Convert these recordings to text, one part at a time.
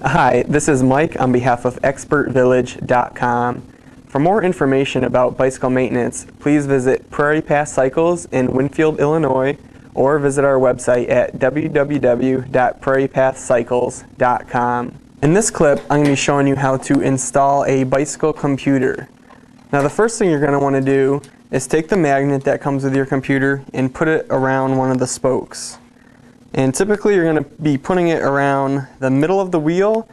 Hi, this is Mike on behalf of expertvillage.com. For more information about bicycle maintenance, please visit Prairie Path Cycles in Winfield, Illinois, or visit our website at www.prairiepathcycles.com. In this clip, I'm going to be showing you how to install a bicycle computer. Now, the first thing you're going to want to do is take the magnet that comes with your computer and put it around one of the spokes. And typically you're going to be putting it around the middle of the wheel,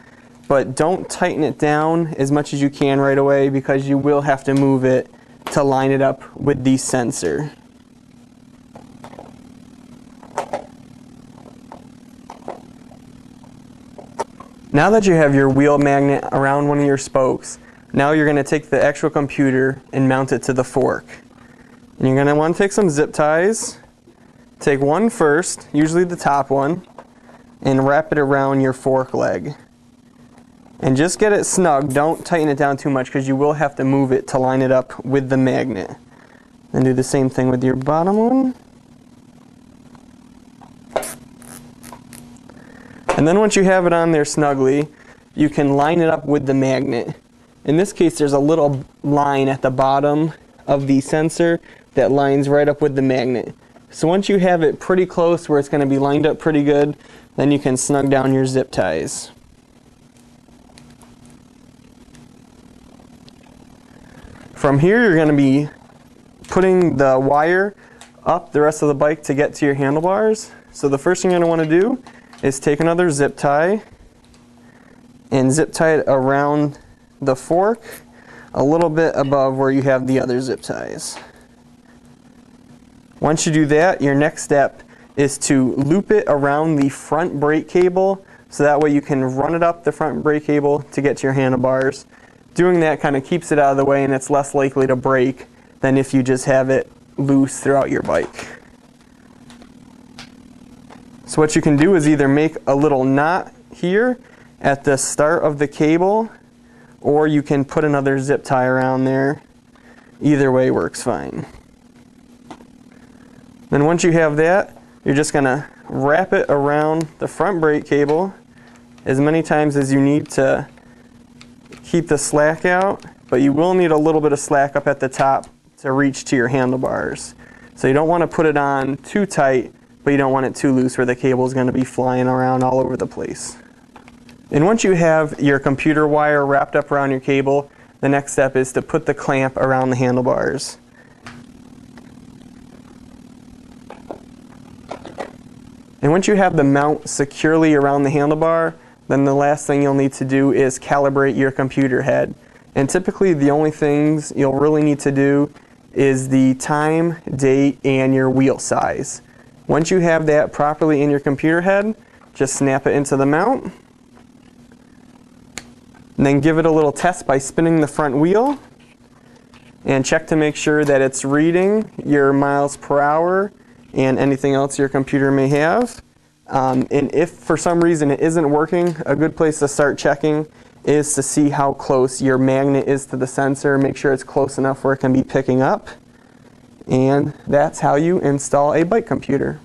but don't tighten it down as much as you can right away because you will have to move it to line it up with the sensor. Now that you have your wheel magnet around one of your spokes, now you're going to take the actual computer and mount it to the fork. And you're going to want to take some zip ties. Take one first, usually the top one, and wrap it around your fork leg. And just get it snug. Don't tighten it down too much because you will have to move it to line it up with the magnet. And do the same thing with your bottom one. And then once you have it on there snugly, you can line it up with the magnet. In this case, there's a little line at the bottom of the sensor that lines right up with the magnet. So once you have it pretty close where it's going to be lined up pretty good, then you can snug down your zip ties. From here, you're going to be putting the wire up the rest of the bike to get to your handlebars. So the first thing you're going to want to do is take another zip tie and zip tie it around the fork a little bit above where you have the other zip ties. Once you do that, your next step is to loop it around the front brake cable so that way you can run it up the front brake cable to get to your handlebars. Doing that kind of keeps it out of the way and it's less likely to break than if you just have it loose throughout your bike. So what you can do is either make a little knot here at the start of the cable, or you can put another zip tie around there. Either way works fine. Then once you have that, you're just going to wrap it around the front brake cable as many times as you need to keep the slack out, but you will need a little bit of slack up at the top to reach to your handlebars. So you don't want to put it on too tight, but you don't want it too loose where the cable is going to be flying around all over the place. And once you have your computer wire wrapped up around your cable, the next step is to put the clamp around the handlebars. And once you have the mount securely around the handlebar, then the last thing you'll need to do is calibrate your computer head. And typically the only things you'll really need to do is the time, date, and your wheel size. Once you have that properly in your computer head, just snap it into the mount. And then give it a little test by spinning the front wheel. And check to make sure that it's reading your miles per hour and anything else your computer may have. And if for some reason it isn't working, a good place to start checking is to see how close your magnet is to the sensor. Make sure it's close enough where it can be picking up. And that's how you install a bike computer.